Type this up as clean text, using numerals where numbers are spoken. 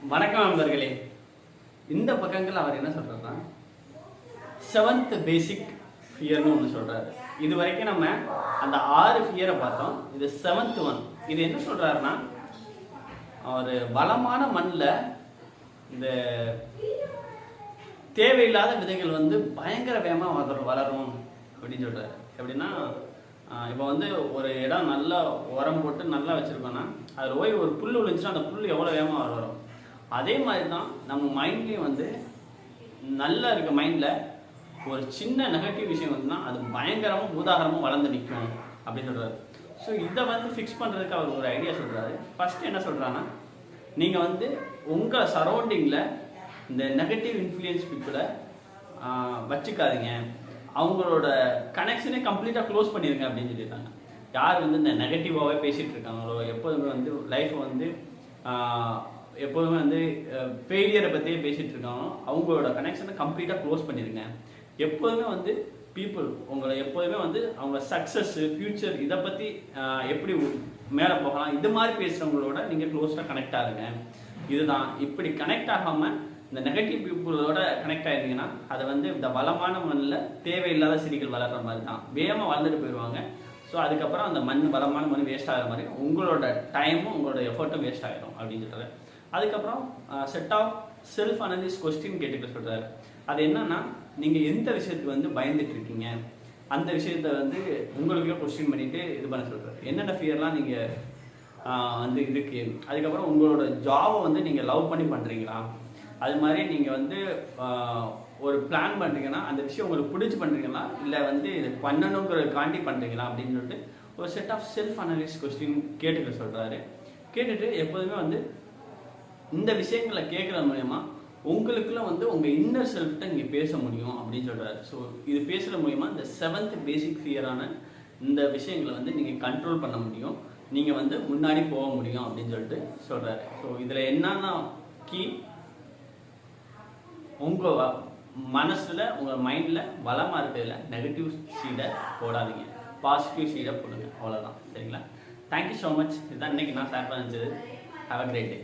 வணக்கம் நண்பர்களே. இந்த பக்கங்கள் அவர் என்ன சொல்றாருன்னா, 7th பேசிக் ஃபியர்னு ஒன்று சொல்றாரு. இது வரைக்கும் நம்ம அந்த 6 ஃபியரை பார்த்தோம். இது 7th ஒன். இது என்ன சொல்றாருன்னா, ஒரு வளமான மண்ணில் இந்த தேவையில்லாத விதைகள் பயங்கர வேகமாக வளரும் அப்படின்னு சொல்றாரு. எப்படின்னா, இப்போ ஒரு இடம் நல்லா உரம் போட்டு நல்லா வச்சுருக்கோன்னா அதில் போய் ஒரு புல் விழுந்துச்சுன்னா அந்த புல் எவ்வளோ வேகமாக வளரும். அதே மாதிரி தான் நம்ம மைண்ட்லேயும் நல்லா இருக்க மைண்டில் ஒரு சின்ன நெகட்டிவ் விஷயம் அது பயங்கரமாக உதாரணமாக வளர்ந்து நிற்கும் அப்படின்னு சொல்கிறாரு. ஸோ இதை ஃபிக்ஸ் பண்ணுறதுக்கு அவர் ஒரு ஐடியா சொல்கிறாரு. ஃபஸ்ட்டு என்ன சொல்கிறாங்கன்னா, நீங்கள் உங்கள் சரௌண்டிங்கில் இந்த நெகட்டிவ் இன்ஃப்ளூயன்ஸ் பீப்புளை வச்சுக்காதீங்க, அவங்களோட கனெக்ஷனே கம்ப்ளீட்டாக க்ளோஸ் பண்ணிடுங்க அப்படின்னு சொல்லியிருக்காங்க. யார் இந்த நெகட்டிவாகவே பேசிகிட்டு இருக்காங்களோ, எப்போதுமே லைஃப்பை எப்போதுமே ஃபெயிலியரை பற்றியே பேசிகிட்டு இருக்காங்களோ அவங்களோட கனெக்ஷனை கம்ப்ளீட்டாக க்ளோஸ் பண்ணிடுங்க. எப்போதுமே பீப்புள் உங்களை எப்போதுமே அவங்க சக்ஸஸ்ஸு ஃப்யூச்சர் இதை பற்றி எப்படி மேலே போகலாம் இது மாதிரி பேசுகிறவங்களோட நீங்கள் க்ளோஸாக கனெக்ட் ஆகுங்க. இதுதான். இப்படி கனெக்ட் ஆகாமல் இந்த நெகட்டிவ் பீப்புளோட கனெக்ட் ஆகிருந்தீங்கன்னா அதை இந்த வளமான மண்ணில் தேவையில்லாத செடிகள் வளர்கிற மாதிரி தான் வேகமாக வளர்ந்துட்டு போயிடுவாங்க. ஸோ அதுக்கப்புறம் அந்த வளமான மண் வேஸ்ட் ஆகிற மாதிரி உங்களோட டைமும் உங்களோட எஃபர்ட்டும் வேஸ்ட் ஆகிடும் அப்படின்னு சொல்கிறார். அதுக்கப்புறம் set of self analysis question கேட்டுக்க சொல்கிறாரு. அது என்னன்னா, நீங்கள் எந்த விஷயத்துக்கு பயந்துட்டு இருக்கீங்க அந்த விஷயத்த உங்களுக்கே கொஸ்டின் பண்ணிட்டு இது பண்ண சொல்கிறார். என்னென்ன ஃபியர்லாம் நீங்கள் இருக்கு. அதுக்கப்புறம் உங்களோட ஜாபை நீங்கள் லவ் பண்ணி பண்ணுறீங்களா, அது மாதிரி நீங்கள் ஒரு பிளான் பண்ணுறீங்கன்னா அந்த விஷயம் உங்களுக்கு பிடிச்சி பண்ணுறீங்களா, இல்லை இது பண்ணணுங்கிற காண்டி பண்ணுறீங்களா அப்படின்னு சொல்லிட்டு ஒரு set of self analysis question கேட்டுக்க சொல்கிறாரு. கேட்டுட்டு எப்போதுமே இந்த விஷயங்களை கேட்குறது மூலயமா உங்களுக்குள்ள உங்கள் இன்னர் செல்ஃப்ட்ட நீங்கள் பேச முடியும் அப்படின்னு சொல்கிறாரு. ஸோ இது பேசுகிற மூலயமா இந்த 7th பேசிக் ஃபியரான இந்த விஷயங்களை நீங்கள் கண்ட்ரோல் பண்ண முடியும், நீங்கள் முன்னாடி போக முடியும் அப்படின்னு சொல்லிட்டு சொல்கிறாரு. ஸோ இதில் என்னன்னா கீ, உங்கள் மனசில் உங்கள் மைண்டில் வளமாக இருக்கிறதுல நெகட்டிவ் சீடை போடாதீங்க, பாசிட்டிவ் சீடை போடுங்க. அவ்வளோதான். சரிங்களா? Thank you so much. இதுதான் இன்றைக்கி நான் ஷேர் பண்ணிச்சது. Have a great day.